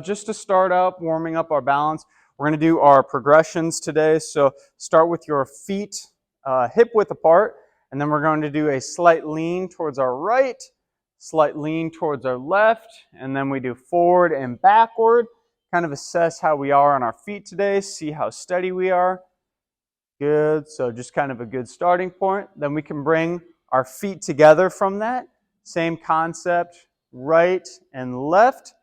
Just to start up, warming up our balance, we're going to do our progressions today. So start with your feet hip width apart, and then we're going to do a slight lean towards our right, slight lean towards our left, and then we do forward and backward. Kind of assess how we are on our feet today, see how steady we are. Good, so just kind of a good starting point. Then we can bring our feet together from that. Same concept, right and left,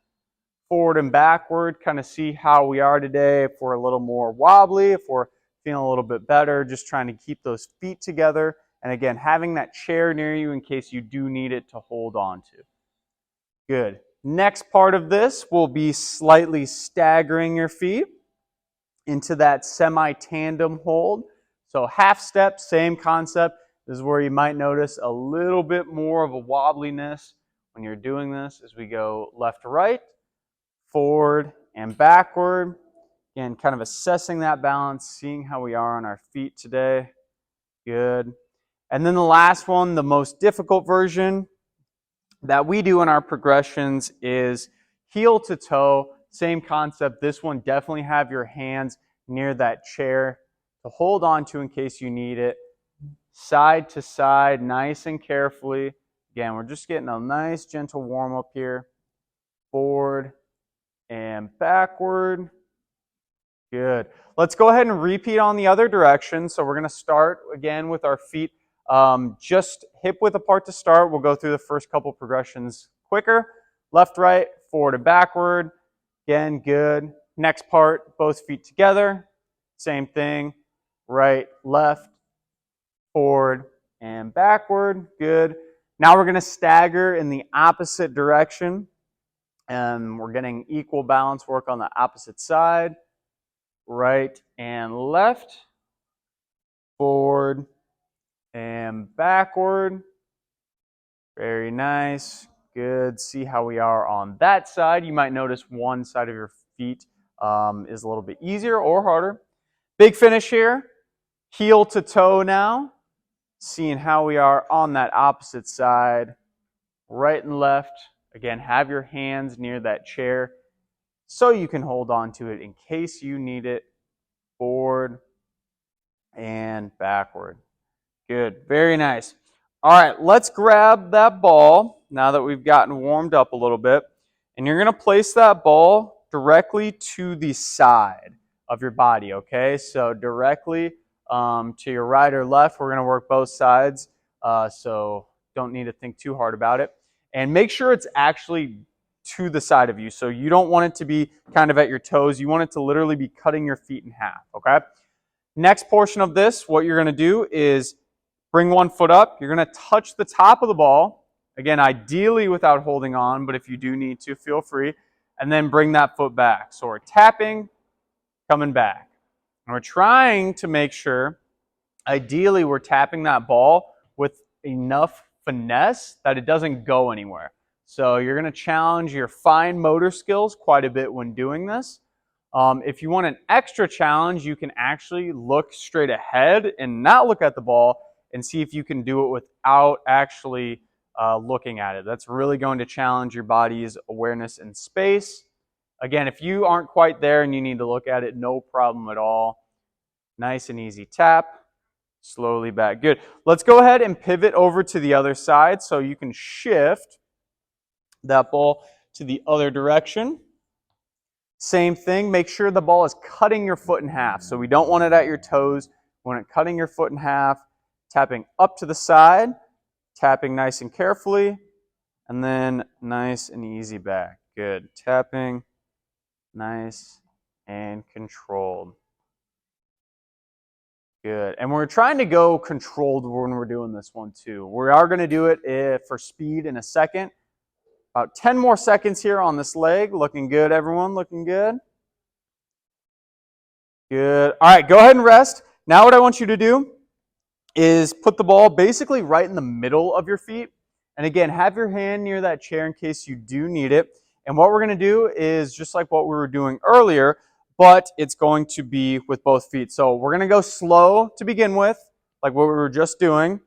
forward and backward, kind of see how we are today, if we're a little more wobbly, if we're feeling a little bit better, just trying to keep those feet together. And again, having that chair near you in case you do need it to hold on to. Good. Next part of this will be slightly staggering your feet into that semi-tandem hold. So half step, same concept. This is where you might notice a little bit more of a wobbliness when you're doing this as we go left to right, forward and backward. Again, kind of assessing that balance, seeing how we are on our feet today. Good. And then the last one, the most difficult version that we do in our progressions is heel to toe. Same concept. This one, definitely have your hands near that chair to hold on to in case you need it. Side to side, nice and carefully. Again, we're just getting a nice gentle warm up here. Forward and backward. Good. Let's go ahead and repeat on the other direction. So we're going to start again with our feet just hip width apart to start. We'll go through the first couple progressions quicker. Left, right, forward and backward. Again, good. Next part, both feet together. Same thing. Right, left, forward, and backward. Good. Now we're going to stagger in the opposite direction. And we're getting equal balance work on the opposite side. Right and left. Forward and backward. Very nice. Good. See how we are on that side. You might notice one side of your feet is a little bit easier or harder. Big finish here. Heel to toe now. Seeing how we are on that opposite side. Right and left. Again, have your hands near that chair so you can hold on to it in case you need it. Forward and backward. Good. Very nice. All right, let's grab that ball now that we've gotten warmed up a little bit. And you're going to place that ball directly to the side of your body, okay? So directly to your right or left. We're going to work both sides, so don't need to think too hard about it. And make sure it's actually to the side of you. So you don't want it to be kind of at your toes. You want it to literally be cutting your feet in half, okay? Next portion of this, what you're going to do is bring one foot up. You're going to touch the top of the ball. Again, ideally without holding on, but if you do need to, feel free. And then bring that foot back. So we're tapping, coming back. And we're trying to make sure, ideally we're tapping that ball with enough finesse that it doesn't go anywhere. So you're going to challenge your fine motor skills quite a bit when doing this. If you want an extra challenge, you can actually look straight ahead and not look at the ball and see if you can do it without actually looking at it. That's really going to challenge your body's awareness in space. Again, if you aren't quite there and you need to look at it, no problem at all. Nice and easy tap. Slowly back. Good. Let's go ahead and pivot over to the other side so you can shift that ball to the other direction. Same thing. Make sure the ball is cutting your foot in half. So we don't want it at your toes. We want it cutting your foot in half. Tapping up to the side. Tapping nice and carefully. And then nice and easy back. Good. Tapping. Nice and controlled. Good. And we're trying to go controlled when we're doing this one too. We are going to do it for speed in a second. About 10 more seconds here on this leg. Looking good, everyone. Looking good. Good. All right, go ahead and rest. Now what I want you to do is put the ball basically right in the middle of your feet. And again, have your hand near that chair in case you do need it. And what we're going to do is just like what we were doing earlier, but it's going to be with both feet. So we're going to go slow to begin with, like what we were just doing.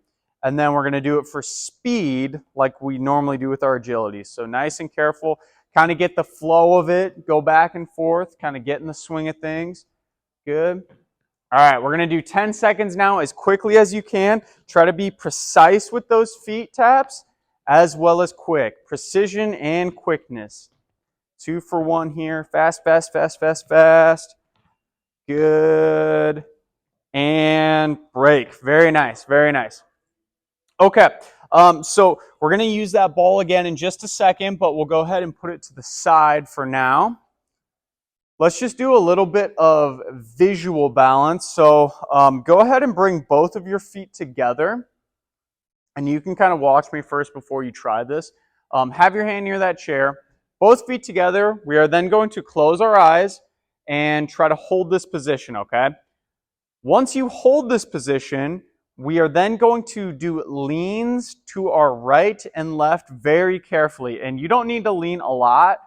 And then we're going to do it for speed like we normally do with our agility. So nice and careful. Kind of get the flow of it, go back and forth, kind of get in the swing of things. Good. All right, we're going to do 10 seconds now as quickly as you can. Try to be precise with those feet taps as well as quick. Precision and quickness. 2 for 1 here. Fast, fast, fast, fast, fast. Good. And break. Very nice, very nice. Okay, so we're going to use that ball again in just a second, but we'll go ahead and put it to the side for now. Let's just do a little bit of visual balance. So go ahead and bring both of your feet together. And you can kind of watch me first before you try this. Have your hand near that chair. Both feet together. We are then going to close our eyes and try to hold this position, okay? Once you hold this position, we are then going to do leans to our right and left very carefully. And you don't need to lean a lot.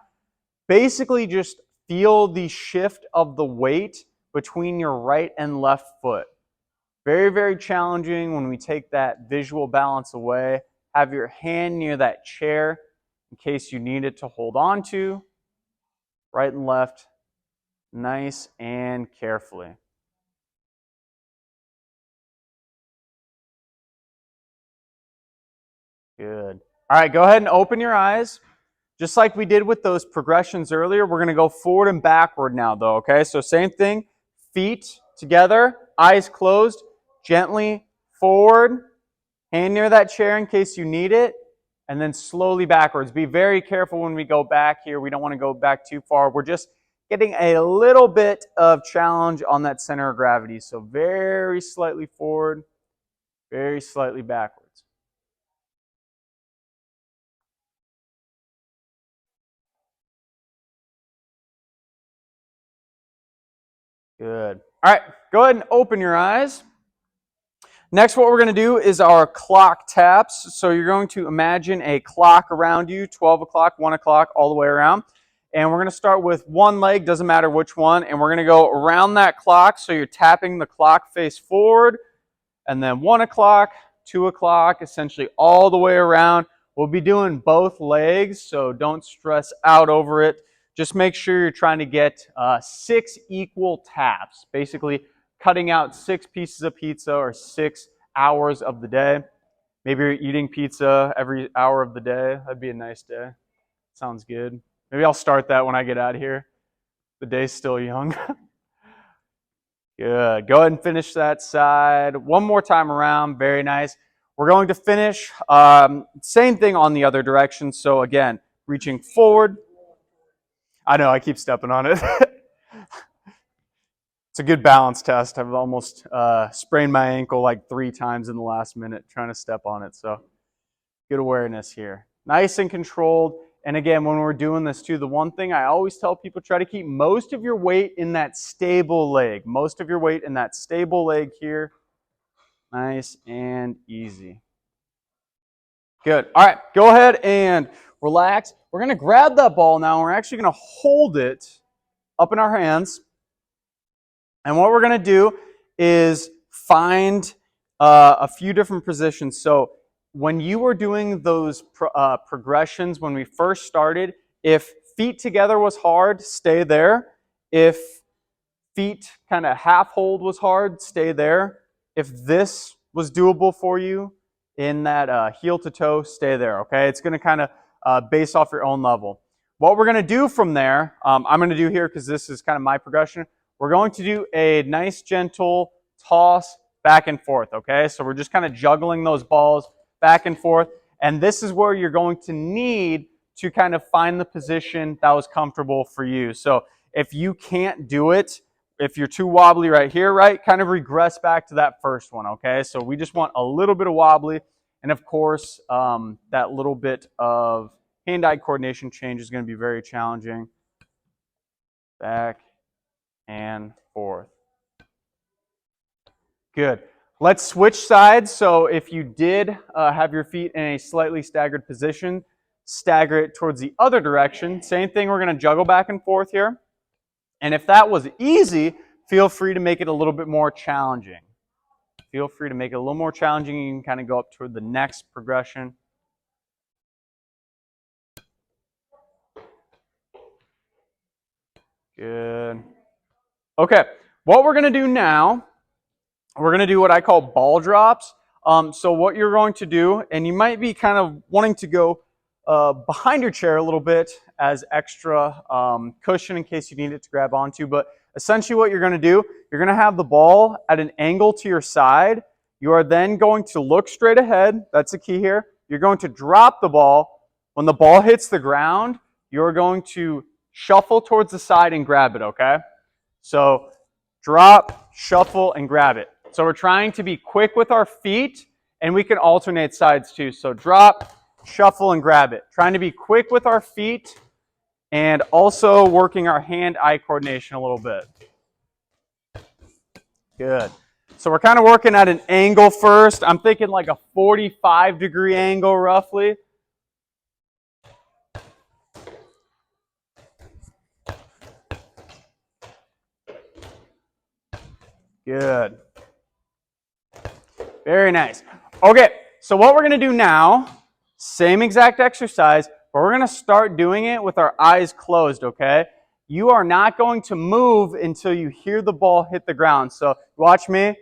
Basically, just feel the shift of the weight between your right and left foot. Very, very challenging when we take that visual balance away. Have your hand near that chair in case you need it to hold on to. Right and left, nice and carefully. Good. All right, go ahead and open your eyes. Just like we did with those progressions earlier, we're going to go forward and backward now, though, okay? So same thing, feet together, eyes closed, gently forward, hand near that chair in case you need it, and then slowly backwards. Be very careful when we go back here. We don't want to go back too far. We're just getting a little bit of challenge on that center of gravity. So very slightly forward, very slightly backwards. Good. All right, go ahead and open your eyes. Next, what we're going to do is our clock taps. So you're going to imagine a clock around you, 12 o'clock, 1 o'clock, all the way around. And we're going to start with one leg, doesn't matter which one, and we're going to go around that clock. So you're tapping the clock face forward, and then 1 o'clock, 2 o'clock, essentially all the way around. We'll be doing both legs, so don't stress out over it. Just make sure you're trying to get 6 equal taps, basically cutting out 6 pieces of pizza or 6 hours of the day. Maybe you're eating pizza every hour of the day. That'd be a nice day. Sounds good. Maybe I'll start that when I get out of here. The day's still young. Good. Go ahead and finish that side. One more time around. Very nice. We're going to finish. Same thing on the other direction. So again, reaching forward. I know, I keep stepping on it. It's a good balance test. I've almost sprained my ankle like 3 times in the last minute trying to step on it. So good awareness here. Nice and controlled. And again, when we're doing this too, the one thing I always tell people, try to keep most of your weight in that stable leg. Most of your weight in that stable leg here. Nice and easy. Good. All right, go ahead and relax. We're going to grab that ball now. We're actually going to hold it up in our hands. And what we're going to do is find a few different positions. So when you were doing those progressions when we first started, if feet together was hard, stay there. If feet kind of half hold was hard, stay there. If this was doable for you in that heel to toe, stay there, okay? It's going to kind of base off your own level. What we're going to do from there, I'm going to do here because this is kind of my progression. We're going to do a nice gentle toss back and forth, okay? So we're just kind of juggling those balls back and forth. And this is where you're going to need to kind of find the position that was comfortable for you. So if you can't do it, if you're too wobbly right here, right, kind of regress back to that first one, okay? So we just want a little bit of wobbly. And of course, that little bit of hand-eye coordination change is going to be very challenging. Back and forth. Good. Let's switch sides. So if you did have your feet in a slightly staggered position, stagger it towards the other direction. Same thing, we're going to juggle back and forth here. And if that was easy, feel free to make it a little bit more challenging. Feel free to make it a little more challenging. You can kind of go up toward the next progression. Good. Okay, what we're going to do now, we're going to do what I call ball drops. So what you're going to do, and you might be kind of wanting to go behind your chair a little bit as extra cushion in case you need it to grab onto, but essentially what you're going to do, you're going to have the ball at an angle to your side. You are then going to look straight ahead. That's the key here. You're going to drop the ball. When the ball hits the ground, you're going to shuffle towards the side and grab it, okay? So drop, shuffle, and grab it. So we're trying to be quick with our feet, and we can alternate sides too. So drop, shuffle, and grab it. Trying to be quick with our feet and also working our hand-eye coordination a little bit. Good. So we're kind of working at an angle first. I'm thinking like a 45-degree angle roughly. Good. Very nice. Okay, so what we're going to do now, same exact exercise, but we're going to start doing it with our eyes closed, okay? You are not going to move until you hear the ball hit the ground. So watch me.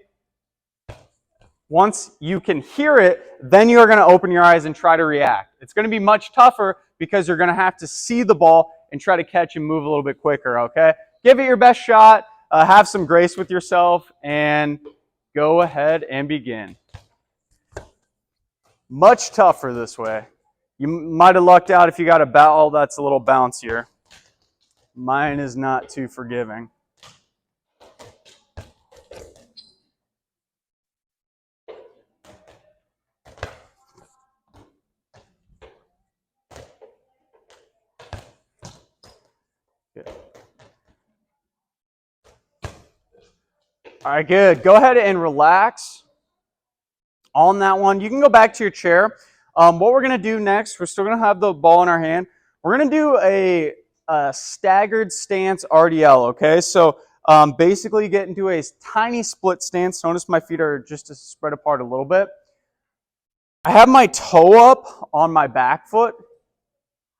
Once you can hear it, then you're going to open your eyes and try to react. It's going to be much tougher because you're going to have to see the ball and try to catch and move a little bit quicker, okay? Give it your best shot. Have some grace with yourself and go ahead and begin. Much tougher this way. You might have lucked out if you got a ball that's a little bouncier. Mine is not too forgiving. Good. All right, good. Go ahead and relax on that one. You can go back to your chair. What we're going to do next, we're still going to have the ball in our hand. We're going to do a staggered stance RDL, okay? So basically get into a tiny split stance. Notice my feet are just spread apart a little bit. I have my toe up on my back foot,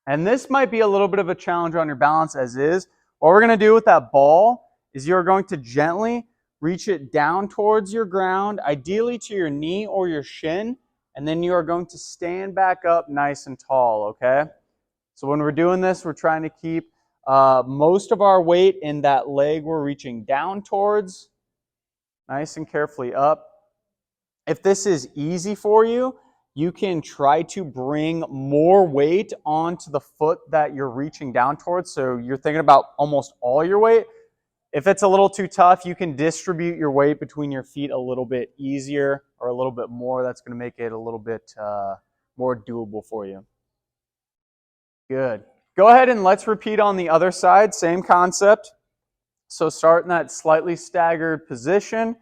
and this might be a little bit of a challenge on your balance as is. What we're going to do with that ball is you're going to gently reach it down towards your ground, ideally to your knee or your shin, and then you are going to stand back up nice and tall, okay? So when we're doing this, we're trying to keep most of our weight in that leg we're reaching down towards, nice and carefully up. If this is easy for you, you can try to bring more weight onto the foot that you're reaching down towards. So you're thinking about almost all your weight. If it's a little too tough, you can distribute your weight between your feet a little bit easier or a little bit more. That's going to make it a little bit more doable for you. Good. Go ahead and let's repeat on the other side. Same concept. So start in that slightly staggered position.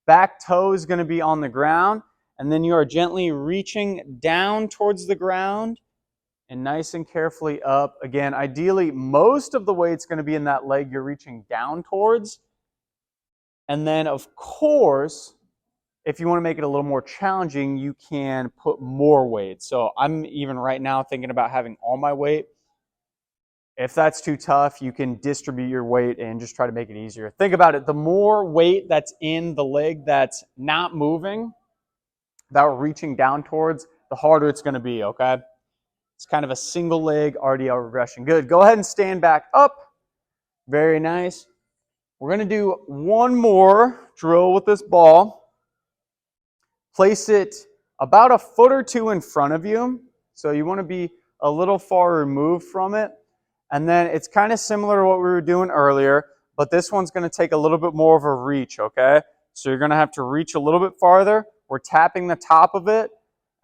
Back toe is going to be on the ground. And then you are gently reaching down towards the ground and nice and carefully up. Again, ideally, most of the weight's going to be in that leg you're reaching down towards. And then, of course, if you want to make it a little more challenging, you can put more weight. So I'm even right now thinking about having all my weight. If that's too tough, you can distribute your weight and just try to make it easier. Think about it. The more weight that's in the leg that's not moving, that we're reaching down towards, the harder it's going to be, okay? It's kind of a single leg RDL regression. Good. Go ahead and stand back up. Very nice. We're going to do one more drill with this ball. Place it about a foot or two in front of you. So you want to be a little far removed from it. And then it's kind of similar to what we were doing earlier, but this one's going to take a little bit more of a reach, okay? So you're going to have to reach a little bit farther. We're tapping the top of it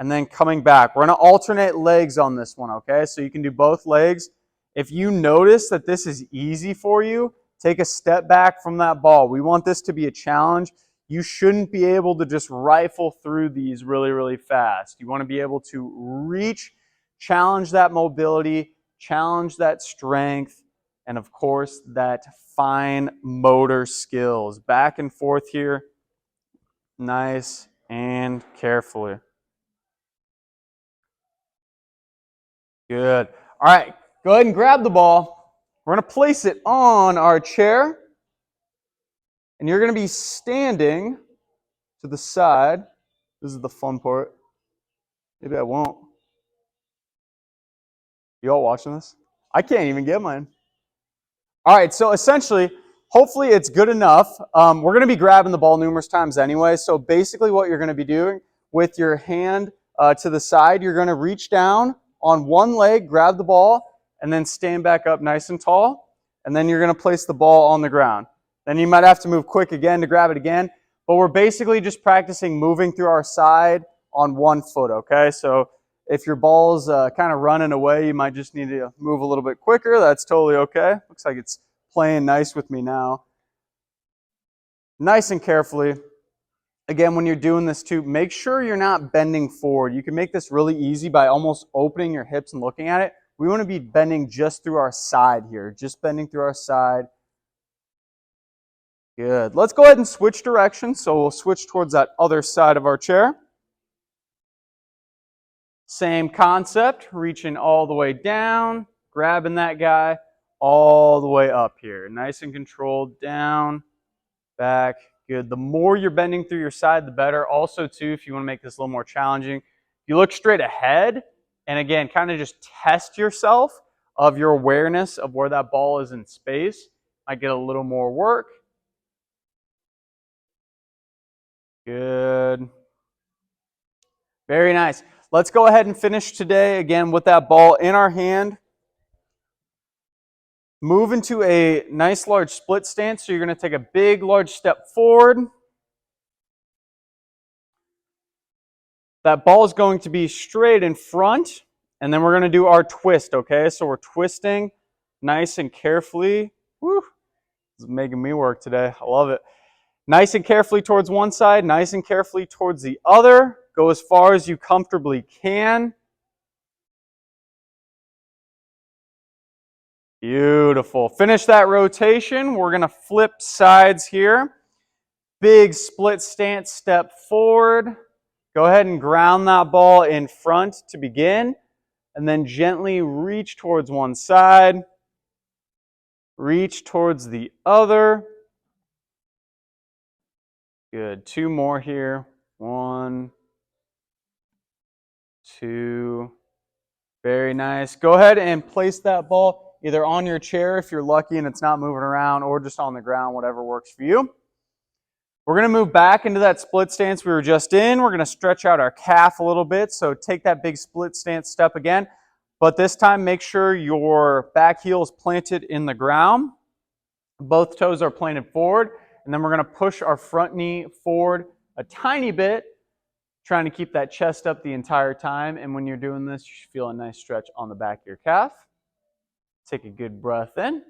and then coming back. We're going to alternate legs on this one, okay? So you can do both legs. If you notice that this is easy for you, take a step back from that ball. We want this to be a challenge. You shouldn't be able to just rifle through these really, really fast. You want to be able to reach, challenge that mobility, challenge that strength, and of course, that fine motor skills. Back and forth here, nice and carefully. Good. All right, go ahead and grab the ball. We're going to place it on our chair, and you're going to be standing to the side. This is the fun part. Maybe I won't. You all watching this? I can't even get mine. All right, so essentially, hopefully it's good enough. We're going to be grabbing the ball numerous times anyway, so basically what you're going to be doing with your hand to the side, you're going to reach down on one leg, grab the ball, and then stand back up nice and tall, and then you're going to place the ball on the ground. Then you might have to move quick again to grab it again, but we're basically just practicing moving through our side on one foot, okay? So if your ball's kind of running away, you might just need to move a little bit quicker. That's totally okay. Looks like it's playing nice with me now. Nice and carefully. Again, when you're doing this too, make sure you're not bending forward. You can make this really easy by almost opening your hips and looking at it. We want to be bending just through our side here, just bending through our side. Good. Let's go ahead and switch directions. So we'll switch towards that other side of our chair. Same concept, reaching all the way down, grabbing that guy all the way up here. Nice and controlled, down, back, good. The more you're bending through your side, the better. Also, too, if you want to make this a little more challenging, if you look straight ahead, and again, kind of just test yourself of your awareness of where that ball is in space, might get a little more work. Good. Very nice. Let's go ahead and finish today, again, with that ball in our hand. Move into a nice large split stance. So you're going to take a big, large step forward. That ball is going to be straight in front. And then we're going to do our twist, okay? So we're twisting nice and carefully. Woo! This is making me work today. I love it. Nice and carefully towards one side, nice and carefully towards the other. Go as far as you comfortably can. Beautiful. Finish that rotation. We're going to flip sides here. Big split stance, step forward. Go ahead and ground that ball in front to begin. And then gently reach towards one side. Reach towards the other. Good. Two more here. 1, 2. Very nice. Go ahead and place that ball either on your chair if you're lucky and it's not moving around, or just on the ground, whatever works for you. We're going to move back into that split stance we were just in. We're going to stretch out our calf a little bit. So take that big split stance step again. But this time, make sure your back heel is planted in the ground. Both toes are planted forward. And then we're going to push our front knee forward a tiny bit, trying to keep that chest up the entire time. And when you're doing this, you should feel a nice stretch on the back of your calf. Take a good breath in.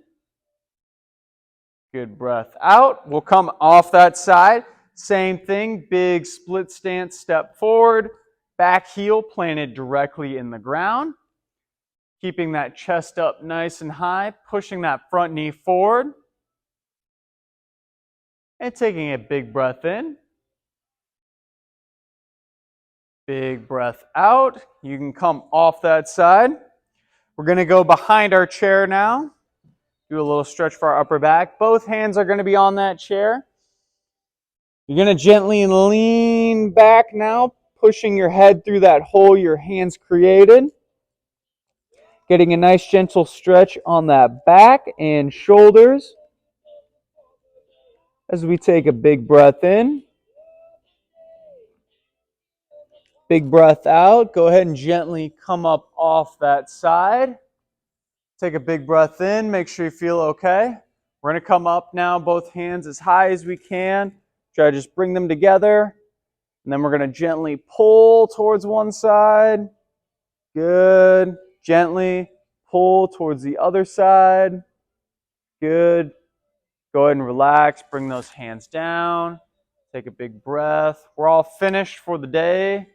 Good breath out. We'll come off that side. Same thing, big split stance, step forward. Back heel planted directly in the ground. Keeping that chest up nice and high. Pushing that front knee forward. And taking a big breath in. Big breath out. You can come off that side. We're going to go behind our chair now. Do a little stretch for our upper back. Both hands are going to be on that chair. You're going to gently lean back now, pushing your head through that hole your hands created. Getting a nice gentle stretch on that back and shoulders. As we take a big breath in. Big breath out. Go ahead and gently come up off that side. Take a big breath in. Make sure you feel okay. We're going to come up now, both hands as high as we can. Try to just bring them together. And then we're going to gently pull towards one side. Good. Gently pull towards the other side. Good. Go ahead and relax. Bring those hands down. Take a big breath. We're all finished for the day.